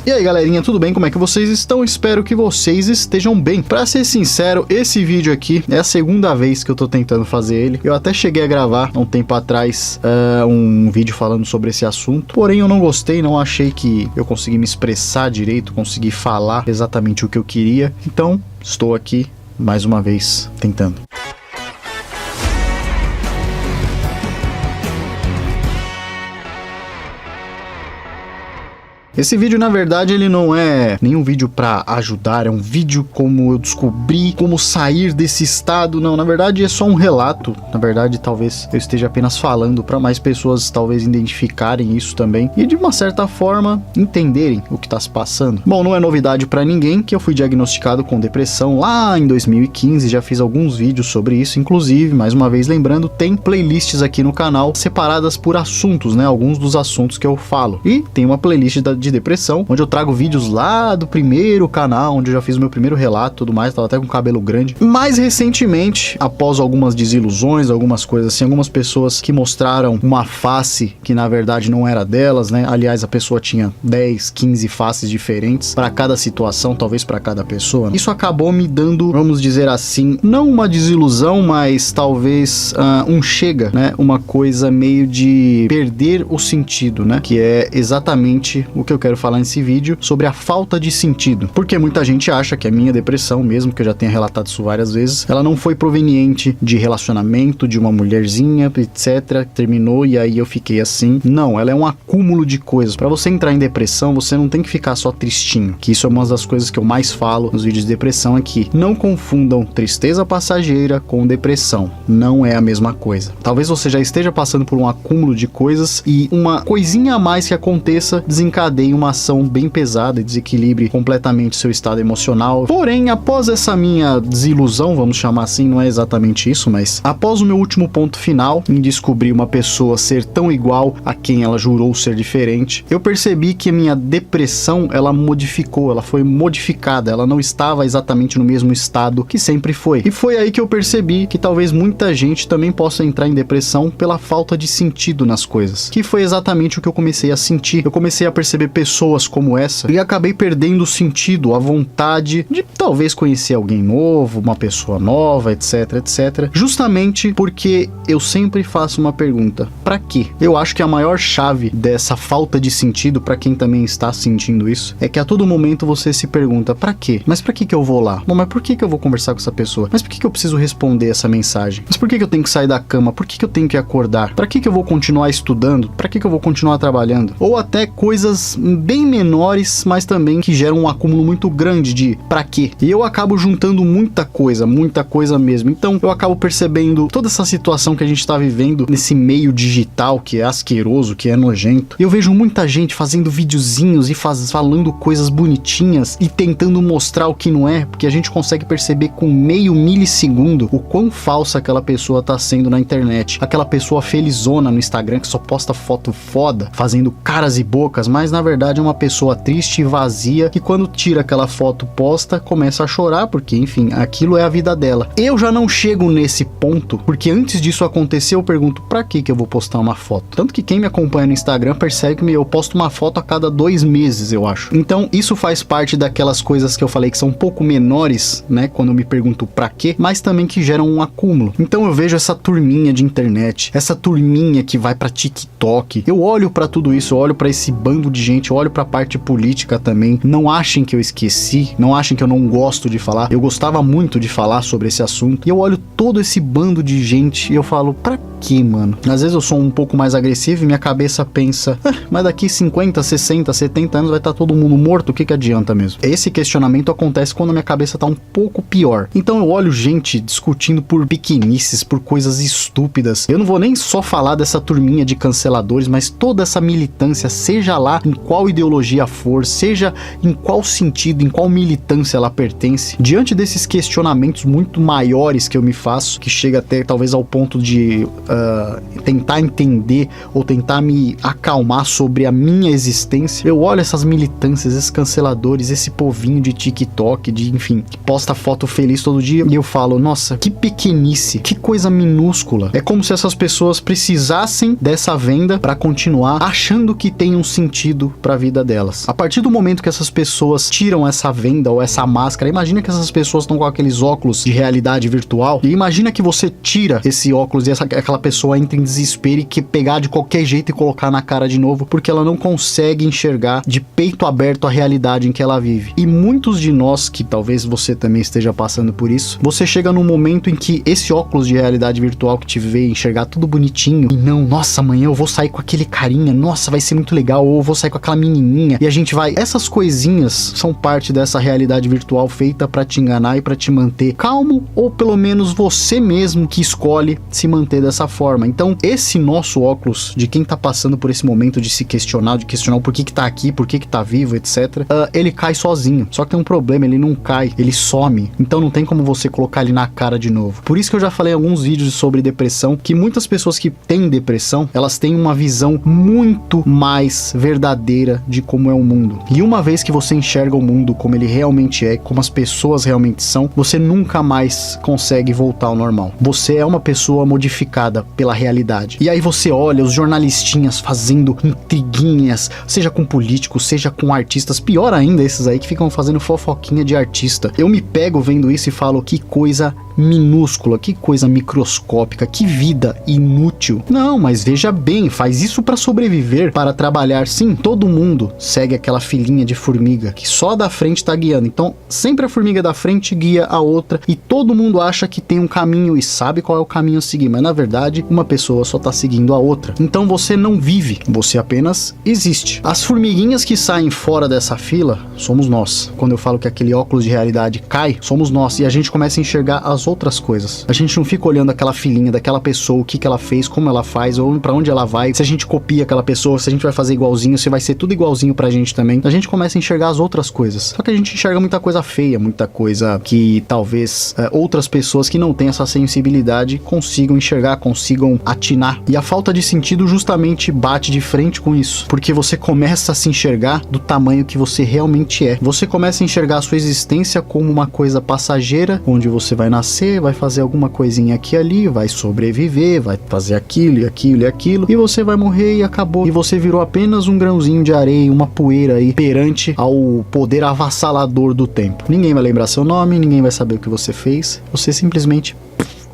E aí galerinha, tudo bem? Como é que vocês estão? Espero que vocês estejam bem. Pra ser sincero, esse vídeo aqui é a segunda vez que eu tô tentando fazer ele. Eu até cheguei a gravar há um tempo atrás um vídeo falando sobre esse assunto, porém eu não gostei, não achei que eu consegui me expressar direito, consegui falar exatamente o que eu queria. Então, estou aqui mais uma vez tentando. Esse vídeo, na verdade, ele não é nenhum vídeo pra ajudar, é um vídeo como eu descobri como sair desse estado. Não, na verdade é só um relato. Na verdade, talvez eu esteja apenas falando pra mais pessoas talvez identificarem isso também e de uma certa forma entenderem o que tá se passando. Bom, não é novidade pra ninguém que eu fui diagnosticado com depressão lá em 2015, já fiz alguns vídeos sobre isso, inclusive, mais uma vez lembrando, tem playlists aqui no canal separadas por assuntos, né? Alguns dos assuntos que eu falo. E tem uma playlist de depressão, onde eu trago vídeos lá do primeiro canal, onde eu já fiz o meu primeiro relato e tudo mais, tava até com cabelo grande. Mais recentemente, após algumas desilusões, algumas coisas assim, algumas pessoas que mostraram uma face que na verdade não era delas, né? Aliás, a pessoa tinha 10, 15 faces diferentes para cada situação, talvez para cada pessoa. Isso acabou me dando, vamos dizer assim, não uma desilusão, mas talvez um chega, né? Uma coisa meio de perder o sentido, né? Que é exatamente o que eu quero falar nesse vídeo, sobre a falta de sentido. Porque muita gente acha que a minha depressão, mesmo que eu já tenha relatado isso várias vezes, ela não foi proveniente de relacionamento, de uma mulherzinha, etc, terminou e aí eu fiquei assim. Não, ela é um acúmulo de coisas. Para você entrar em depressão, você não tem que ficar só tristinho, que isso é uma das coisas que eu mais falo nos vídeos de depressão, é que não confundam tristeza passageira com depressão. Não é a mesma coisa. Talvez você já esteja passando por um acúmulo de coisas e uma coisinha a mais que aconteça desencadeie uma ação bem pesada e desequilibre completamente seu estado emocional. Porém, após essa minha desilusão, vamos chamar assim, não é exatamente isso, mas após o meu último ponto final, em descobrir uma pessoa ser tão igual a quem ela jurou ser diferente, eu percebi que a minha depressão, ela modificou, ela foi modificada, ela não estava exatamente no mesmo estado que sempre foi. E foi aí que eu percebi que talvez muita gente também possa entrar em depressão pela falta de sentido nas coisas, que foi exatamente o que eu comecei a sentir. Eu comecei a perceber pessoas como essa e acabei perdendo o sentido, a vontade de talvez conhecer alguém novo, uma pessoa nova, etc, etc, justamente porque eu sempre faço uma pergunta: pra quê? Eu acho que a maior chave dessa falta de sentido, pra quem também está sentindo isso, é que a todo momento você se pergunta: pra quê? Mas pra que eu vou lá? Bom, mas por que eu vou conversar com essa pessoa? Mas por que eu preciso responder essa mensagem? Mas por que eu tenho que sair da cama? Por que eu tenho que acordar? Pra que eu vou continuar estudando? Pra que eu vou continuar trabalhando? Ou até coisas bem menores, mas também que geram um acúmulo muito grande de pra quê? E eu acabo juntando muita coisa mesmo. Então eu acabo percebendo toda essa situação que a gente tá vivendo nesse meio digital que é asqueroso, que é nojento. E eu vejo muita gente fazendo videozinhos e falando coisas bonitinhas e tentando mostrar o que não é, porque a gente consegue perceber com meio milissegundo o quão falsa aquela pessoa tá sendo na internet. Aquela pessoa felizona no Instagram que só posta foto foda, fazendo caras e bocas, mas na verdade é uma pessoa triste e vazia, que quando tira aquela foto posta, começa a chorar, porque enfim, aquilo é a vida dela. Eu já não chego nesse ponto, porque antes disso acontecer, eu pergunto: pra que eu vou postar uma foto? Tanto que quem me acompanha no Instagram percebe que eu posto uma foto a cada 2 meses, eu acho. Então isso faz parte daquelas coisas que eu falei que são um pouco menores, né, quando eu me pergunto pra quê, mas também que geram um acúmulo. Então eu vejo essa turminha de internet, essa turminha que vai pra TikTok, eu olho pra tudo isso, eu olho pra esse bando de gente, eu olho pra parte política também. Não achem que eu esqueci, não achem que eu não gosto de falar. Eu gostava muito de falar sobre esse assunto. E eu olho todo esse bando de gente e eu falo: pra quê, mano? Às vezes eu sou um pouco mais agressivo e minha cabeça pensa: mas daqui 50, 60, 70 anos vai estar todo mundo morto, o que adianta mesmo? Esse questionamento acontece quando a minha cabeça tá um pouco pior. Então eu olho gente discutindo por pequenices, por coisas estúpidas. Eu não vou nem só falar dessa turminha de canceladores, mas toda essa militância, seja lá em qual ideologia for, seja em qual sentido, em qual militância ela pertence, diante desses questionamentos muito maiores que eu me faço, que chega até talvez ao ponto de tentar entender ou tentar me acalmar sobre a minha existência, eu olho essas militâncias, esses canceladores, esse povinho de TikTok, enfim, que posta foto feliz todo dia, e eu falo: nossa, que pequenice, que coisa minúscula. É como se essas pessoas precisassem dessa venda para continuar achando que tem um sentido pra vida delas. A partir do momento que essas pessoas tiram essa venda ou essa máscara, imagina que essas pessoas estão com aqueles óculos de realidade virtual, e imagina que você tira esse óculos e aquela pessoa entra em desespero e quer pegar de qualquer jeito e colocar na cara de novo, porque ela não consegue enxergar de peito aberto a realidade em que ela vive. E muitos de nós, que talvez você também esteja passando por isso, você chega num momento em que esse óculos de realidade virtual que te vê enxergar tudo bonitinho, e não, nossa, amanhã eu vou sair com aquele carinha, nossa, vai ser muito legal, ou eu vou sair com aquela menininha, e a gente vai... Essas coisinhas são parte dessa realidade virtual feita pra te enganar e pra te manter calmo, ou pelo menos você mesmo que escolhe se manter dessa forma. Então, esse nosso óculos, de quem tá passando por esse momento de se questionar, de questionar o porquê que tá aqui, porquê que tá vivo, etc., ele cai sozinho. Só que tem um problema, ele não cai, ele some. Então não tem como você colocar ele na cara de novo. Por isso que eu já falei em alguns vídeos sobre depressão, que muitas pessoas que têm depressão, elas têm uma visão muito mais verdadeira de como é o mundo. E uma vez que você enxerga o mundo como ele realmente é, como as pessoas realmente são, você nunca mais consegue voltar ao normal. Você é uma pessoa modificada pela realidade. E aí você olha os jornalistinhas fazendo intriguinhas, seja com políticos, seja com artistas, pior ainda esses aí que ficam fazendo fofoquinha de artista. Eu me pego vendo isso e falo, que coisa minúscula, que coisa microscópica, que vida inútil. Não, mas veja bem, faz isso para sobreviver, para trabalhar. Sim, todo mundo segue aquela filinha de formiga que só da frente tá guiando. Então, sempre a formiga da frente guia a outra e todo mundo acha que tem um caminho e sabe qual é o caminho a seguir, mas na verdade, uma pessoa só tá seguindo a outra. Então você não vive, você apenas existe. As formiguinhas que saem fora dessa fila somos nós. Quando eu falo que aquele óculos de realidade cai, somos nós e a gente começa a enxergar as outras coisas. A gente não fica olhando aquela filinha daquela pessoa, o que que ela fez, como ela faz, ou pra onde ela vai, se a gente copia aquela pessoa, se a gente vai fazer igualzinho, se vai ser tudo igualzinho pra gente também. A gente começa a enxergar as outras coisas. Só que a gente enxerga muita coisa feia, muita coisa que talvez outras pessoas que não têm essa sensibilidade consigam enxergar, consigam atinar. E a falta de sentido justamente bate de frente com isso, porque você começa a se enxergar do tamanho que você realmente é. Você começa a enxergar a sua existência como uma coisa passageira, onde você vai nascer, vai fazer alguma coisinha aqui e ali, vai sobreviver, vai fazer aquilo e aquilo e aquilo, e você vai morrer e acabou. E você virou apenas um grãozinho de areia, uma poeira aí, perante ao poder avassalador do tempo. Ninguém vai lembrar seu nome, ninguém vai saber o que você fez, você simplesmente...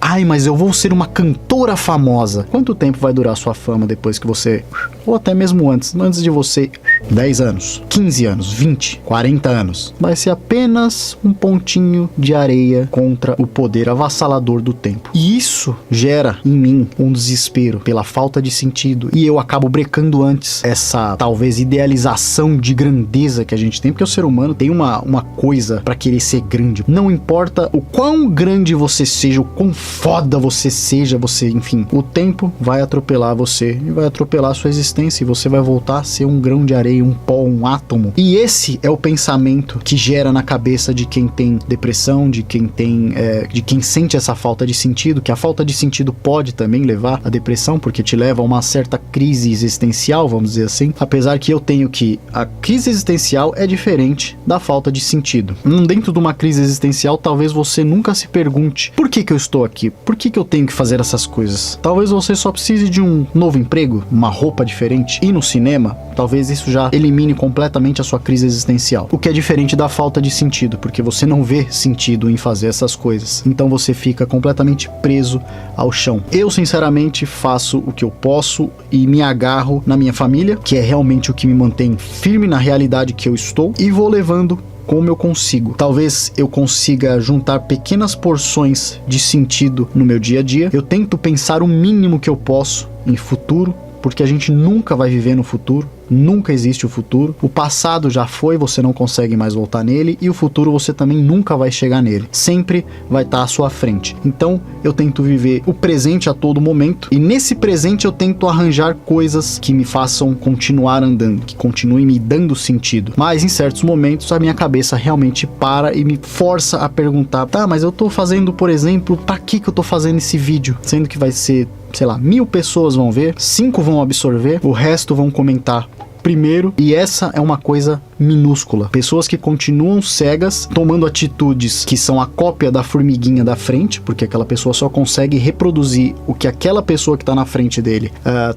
Ai, mas eu vou ser uma cantora famosa. Quanto tempo vai durar a sua fama depois que você... Ou até mesmo antes de você... 10 anos, 15 anos, 20, 40 anos. Vai ser apenas um pontinho de areia contra o poder avassalador do tempo. E isso gera em mim um desespero pela falta de sentido. E eu acabo brecando antes essa, talvez, idealização de grandeza que a gente tem. Porque o ser humano tem uma coisa pra querer ser grande. Não importa o quão grande você seja, o quão foda você seja, enfim, o tempo vai atropelar você e vai atropelar a sua existência e você vai voltar a ser um grão de areia, um pó, um átomo. E esse é o pensamento que gera na cabeça de quem tem depressão, de quem tem, de quem sente essa falta de sentido, que a falta de sentido pode também levar à depressão, porque te leva a uma certa crise existencial, vamos dizer assim, apesar que eu tenho que a crise existencial é diferente da falta de sentido. Dentro de uma crise existencial, talvez você nunca se pergunte, por que que eu estou aqui? Por que que eu tenho que fazer essas coisas? Talvez você só precise de um novo emprego, uma roupa diferente, ir no cinema, talvez isso já elimine completamente a sua crise existencial. O que é diferente da falta de sentido, porque você não vê sentido em fazer essas coisas. Então você fica completamente preso ao chão. Eu, sinceramente, faço o que eu posso e me agarro na minha família, que é realmente o que me mantém firme na realidade que eu estou, e vou levando como eu consigo. Talvez eu consiga juntar pequenas porções de sentido no meu dia a dia. Eu tento pensar o mínimo que eu posso em futuro, porque a gente nunca vai viver no futuro. Nunca existe o futuro. O passado já foi, você não consegue mais voltar nele, e o futuro você também nunca vai chegar nele. Sempre vai estar à sua frente. Então eu tento viver o presente a todo momento, e nesse presente eu tento arranjar coisas que me façam continuar andando, que continuem me dando sentido. Mas em certos momentos a minha cabeça realmente para e me força a perguntar, tá, mas eu tô fazendo, por exemplo, pra que eu tô fazendo esse vídeo? Sendo que vai ser, sei lá, 1000 pessoas vão ver, 5 vão absorver, o resto vão comentar primeiro, e essa é uma coisa minúscula. Pessoas que continuam cegas, tomando atitudes que são a cópia da formiguinha da frente, porque aquela pessoa só consegue reproduzir o que aquela pessoa que tá na frente dele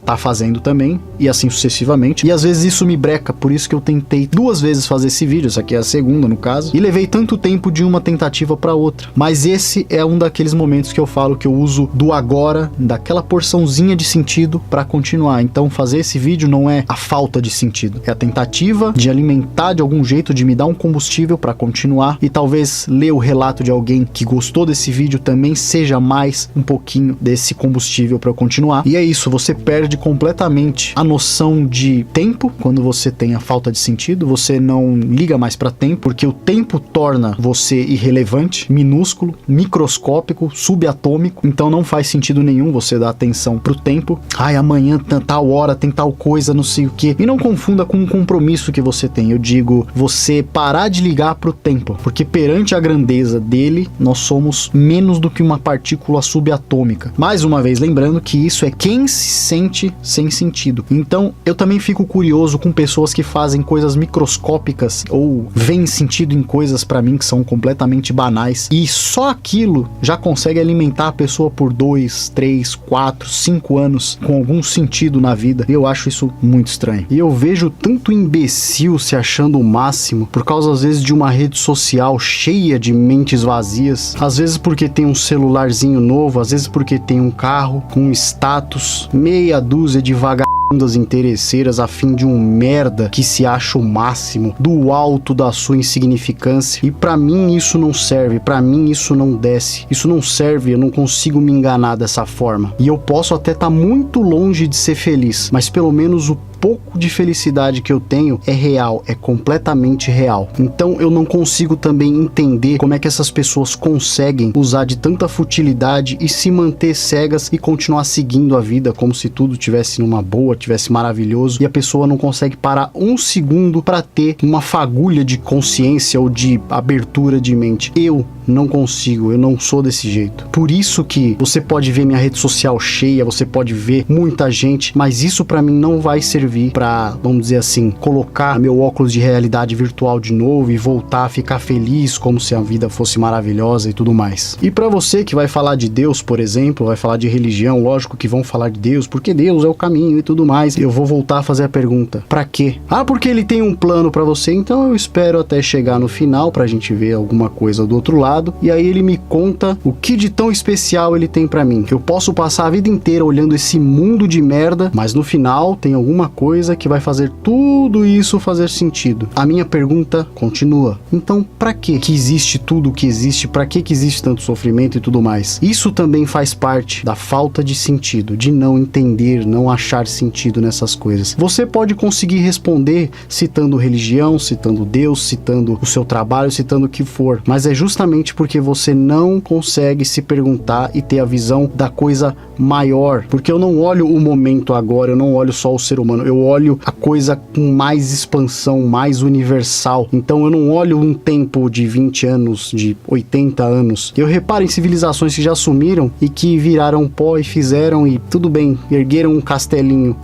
tá fazendo também, e assim sucessivamente. E às vezes isso me breca, por isso que eu tentei 2 vezes fazer esse vídeo, essa aqui é a segunda no caso, e levei tanto tempo de uma tentativa para outra. Mas esse é um daqueles momentos que eu falo que eu uso do agora, daquela porçãozinha de sentido para continuar. Então fazer esse vídeo não é a falta de sentido, é a tentativa de alimentar de algum jeito, de me dar um combustível para continuar, e talvez ler o relato de alguém que gostou desse vídeo também seja mais um pouquinho desse combustível para eu continuar. E é isso, você perde completamente a noção de tempo quando você tem a falta de sentido, você não liga mais para tempo, porque o tempo torna você irrelevante, minúsculo, microscópico, subatômico, então não faz sentido nenhum você dar atenção pro tempo. Ai, amanhã tal hora tem tal coisa, não sei o que. E não confunda com um compromisso que você tem. Eu digo, você parar de ligar pro tempo, porque perante a grandeza dele, nós somos menos do que uma partícula subatômica. Mais uma vez, lembrando que isso é quem se sente sem sentido. Então, eu também fico curioso com pessoas que fazem coisas microscópicas ou veem sentido em coisas pra mim que são completamente banais, e só aquilo já consegue alimentar a pessoa por 2, 3, 4, 5 anos com algum sentido na vida. Eu acho isso muito estranho. E eu vejo tanto imbecil se achando o máximo por causa às vezes de uma rede social cheia de mentes vazias, às vezes porque tem um celularzinho novo, às vezes porque tem um carro com status, meia dúzia de vagabundas interesseiras a fim de um merda que se acha o máximo do alto da sua insignificância. E pra mim isso não serve, pra mim isso não desce, isso não serve, eu não consigo me enganar dessa forma. E eu posso até estar muito longe de ser feliz, mas pelo menos o pouco de felicidade que eu tenho é real, é completamente real. Então eu não consigo também entender como é que essas pessoas conseguem usar de tanta futilidade e se manter cegas e continuar seguindo a vida como se tudo tivesse numa boa, tivesse maravilhoso, e a pessoa não consegue parar um segundo para ter uma fagulha de consciência ou de abertura de mente. Eu não consigo, eu não sou desse jeito. Por isso que você pode ver minha rede social cheia, você pode ver muita gente, mas isso para mim não vai servir para, vamos dizer assim, colocar meu óculos de realidade virtual de novo e voltar a ficar feliz como se a vida fosse maravilhosa e tudo mais. E para você que vai falar de Deus, por exemplo, vai falar de religião, lógico que vão falar de Deus, porque Deus é o caminho e tudo mais. Eu vou voltar a fazer a pergunta: para quê? Ah, porque ele tem um plano para você, então eu espero até chegar no final pra gente ver alguma coisa do outro lado, e aí ele me conta o que de tão especial ele tem para mim. Eu posso passar a vida inteira olhando esse mundo de merda, mas no final tem alguma coisa que vai fazer tudo isso fazer sentido. A minha pergunta continua: então pra que existe tudo o que existe? Pra que existe tanto sofrimento e tudo mais? Isso também faz parte da falta de sentido, de não entender, não achar sentido nessas coisas. Você pode conseguir responder citando religião, citando Deus, citando o seu trabalho, citando o que for, mas é justamente porque você não consegue se perguntar e ter a visão da coisa maior, porque eu não olho o momento agora, eu não olho só o ser humano, eu olho a coisa com mais expansão, mais universal. Então eu não olho um tempo de 20 anos, de 80 anos. Eu reparo em civilizações que já sumiram e que viraram pó e fizeram, e tudo bem, ergueram um castelinho.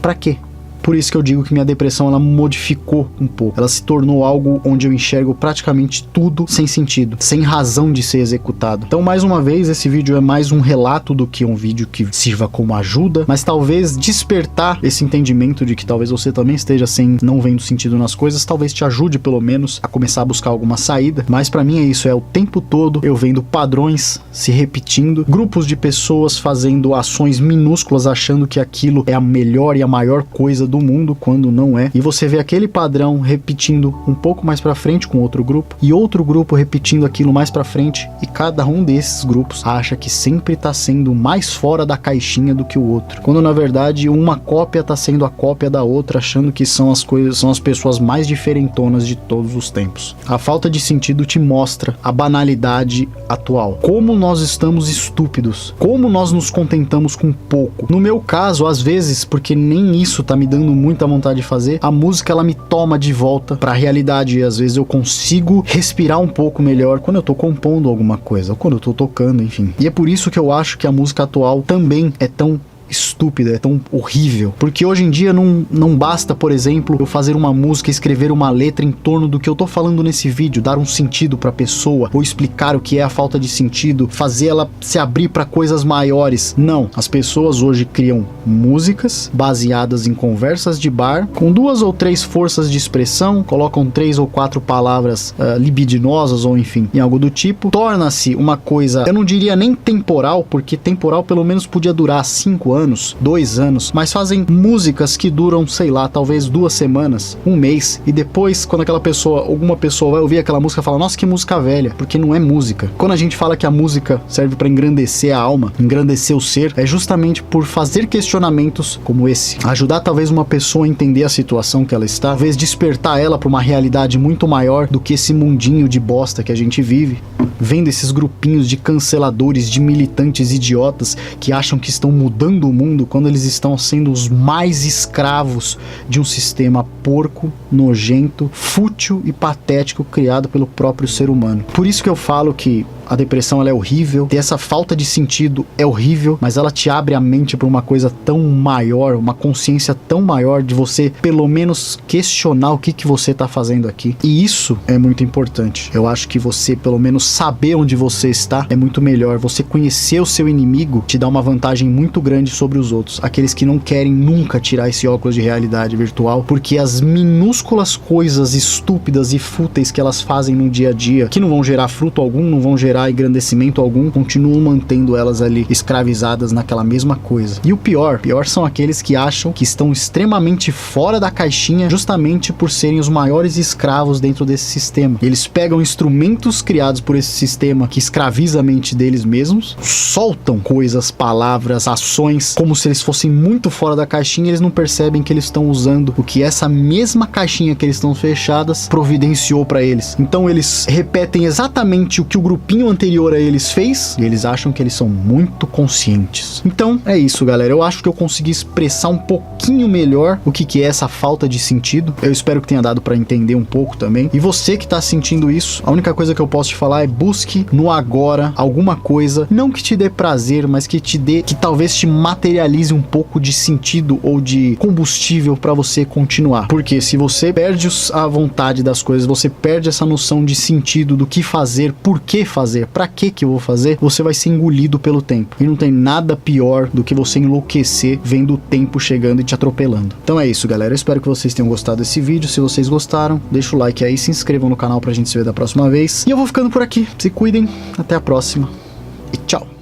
Pra quê? Por isso que eu digo que minha depressão, ela modificou um pouco. Ela se tornou algo onde eu enxergo praticamente tudo sem sentido, sem razão de ser executado. Então, mais uma vez, esse vídeo é mais um relato do que um vídeo que sirva como ajuda, mas talvez despertar esse entendimento de que talvez você também esteja não vendo sentido nas coisas, talvez te ajude pelo menos a começar a buscar alguma saída. Mas pra mim é isso, é o tempo todo eu vendo padrões se repetindo, grupos de pessoas fazendo ações minúsculas achando que aquilo é a melhor e a maior coisa do mundo, quando não é. E você vê aquele padrão repetindo um pouco mais pra frente com outro grupo, e outro grupo repetindo aquilo mais pra frente, e cada um desses grupos acha que sempre tá sendo mais fora da caixinha do que o outro, quando na verdade uma cópia tá sendo a cópia da outra, achando que são as pessoas mais diferentonas de todos os tempos. A falta de sentido te mostra a banalidade atual, como nós estamos estúpidos, como nós nos contentamos com pouco. No meu caso, às vezes, porque nem isso tá me dando muita vontade de fazer, a música ela me toma de volta pra realidade, e às vezes eu consigo respirar um pouco melhor quando eu tô compondo alguma coisa, ou quando eu tô tocando, enfim. E é por isso que eu acho que a música atual também é tão estúpida estúpida, é tão horrível. Porque hoje em dia não basta, por exemplo, eu fazer uma música, escrever uma letra em torno do que eu tô falando nesse vídeo, dar um sentido pra pessoa, ou explicar o que é a falta de sentido, fazer ela se abrir pra coisas maiores. Não, as pessoas hoje criam músicas baseadas em conversas de bar, com 2 ou 3 forças de expressão, colocam 3 ou 4 palavras libidinosas, ou enfim, em algo do tipo. Torna-se uma coisa, eu não diria nem temporal, porque temporal pelo menos podia durar 5 anos, 2 anos, mas fazem músicas que duram, sei lá, talvez 2 semanas, 1 mês, e depois, quando alguma pessoa vai ouvir aquela música, fala, nossa, que música velha, porque não é música. Quando a gente fala que a música serve para engrandecer a alma, engrandecer o ser, é justamente por fazer questionamentos como esse, ajudar talvez uma pessoa a entender a situação que ela está, talvez despertar ela para uma realidade muito maior do que esse mundinho de bosta que a gente vive, vendo esses grupinhos de canceladores, de militantes idiotas que acham que estão mudando o mundo quando eles estão sendo os mais escravos de um sistema porco, nojento, fútil e patético criado pelo próprio ser humano. Por isso que eu falo que a depressão ela é horrível, ter essa falta de sentido é horrível, mas ela te abre a mente para uma coisa tão maior, uma consciência tão maior de você pelo menos questionar o que você tá fazendo aqui. E isso é muito importante. Eu acho que você pelo menos saber onde você está é muito melhor. Você conhecer o seu inimigo te dá uma vantagem muito grande sobre os outros, aqueles que não querem nunca tirar esse óculos de realidade virtual, porque as minúsculas coisas estúpidas e fúteis que elas fazem no dia a dia, que não vão gerar fruto algum, não vão gerar engrandecimento algum, continuam mantendo elas ali escravizadas naquela mesma coisa. E o pior são aqueles que acham que estão extremamente fora da caixinha justamente por serem os maiores escravos dentro desse sistema. Eles pegam instrumentos criados por esse sistema que escraviza a mente deles mesmos, soltam coisas, palavras, ações, como se eles fossem muito fora da caixinha, e eles não percebem que eles estão usando o que essa mesma caixinha que eles estão fechadas providenciou para eles. Então eles repetem exatamente o que o grupinho anterior a eles fez, e eles acham que eles são muito conscientes. Então é isso, galera. Eu acho que eu consegui expressar um pouquinho melhor o que é essa falta de sentido. Eu espero que tenha dado para entender um pouco também. E você que tá sentindo isso, a única coisa que eu posso te falar é busque no agora alguma coisa, não que te dê prazer, mas que talvez te materialize um pouco de sentido ou de combustível para você continuar. Porque se você perde a vontade das coisas, você perde essa noção de sentido, do que fazer, por que fazer, pra que eu vou fazer, você vai ser engolido pelo tempo. E não tem nada pior do que você enlouquecer vendo o tempo chegando e te atropelando. Então é isso, galera. Eu espero que vocês tenham gostado desse vídeo. Se vocês gostaram, deixa o like aí, se inscrevam no canal pra gente se ver da próxima vez. E eu vou ficando por aqui. Se cuidem. Até a próxima. E tchau.